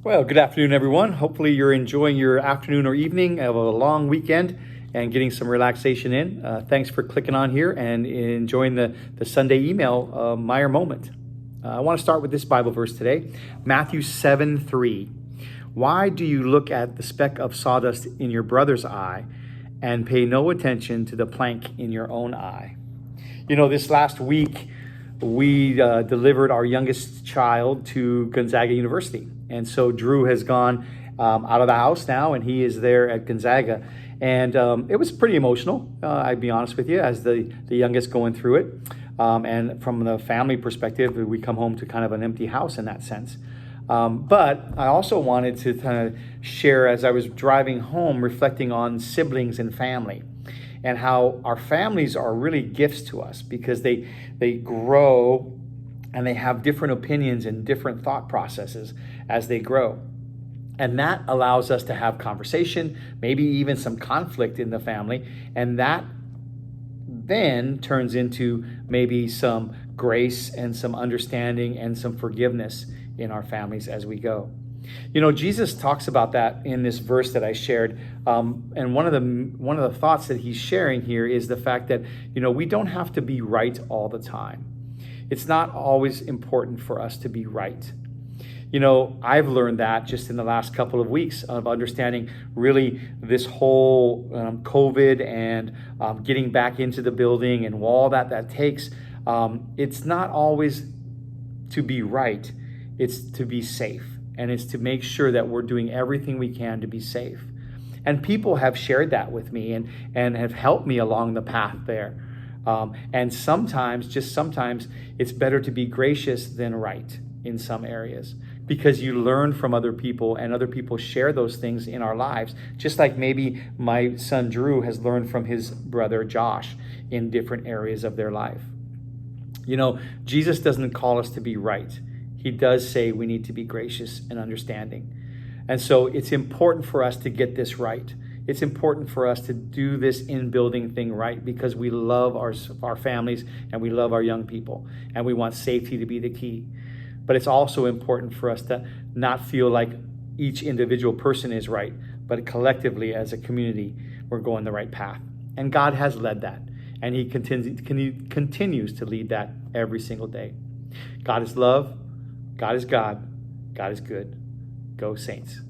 Well, good afternoon, everyone. Hopefully, you're enjoying your afternoon or evening of a long weekend and getting some relaxation in. Thanks for clicking on here and enjoying the Sunday email, Meyer Moment. I want to start with this Bible verse today, Matthew 7:3. Why do you look at the speck of sawdust in your brother's eye and pay no attention to the plank in your own eye? You know, this last week, we delivered our youngest child to Gonzaga University. And so Drew has gone out of the house now, and he is there at Gonzaga. And it was pretty emotional, I'd be honest with you, as the youngest going through it. And from the family perspective, we come home to kind of an empty house in that sense. But I also wanted to kind of share, as I was driving home, reflecting on siblings and family, and how our families are really gifts to us because they grow and they have different opinions and different thought processes as they grow. And that allows us to have conversation, maybe even some conflict in the family. And that then turns into maybe some grace and some understanding and some forgiveness in our families as we go. You know, Jesus talks about that in this verse that I shared. And one of the thoughts that he's sharing here is the fact that, you know, we don't have to be right all the time. It's not always important for us to be right. You know, I've learned that just in the last couple of weeks of understanding really this whole COVID and getting back into the building and all that takes. It's not always to be right. It's to be safe. And it's to make sure that we're doing everything we can to be safe. And people have shared that with me and have helped me along the path there. And sometimes, just sometimes, it's better to be gracious than right in some areas because you learn from other people and other people share those things in our lives. Just like maybe my son Drew has learned from his brother Josh in different areas of their life. You know, Jesus doesn't call us to be right. He does say we need to be gracious and understanding. And so it's important for us to get this right. It's important for us to do this in-building thing right because we love our families and we love our young people and we want safety to be the key. But it's also important for us to not feel like each individual person is right, but collectively as a community, we're going the right path. And God has led that, and he continues to lead that every single day. God is love. God is God. God is good. Go Saints.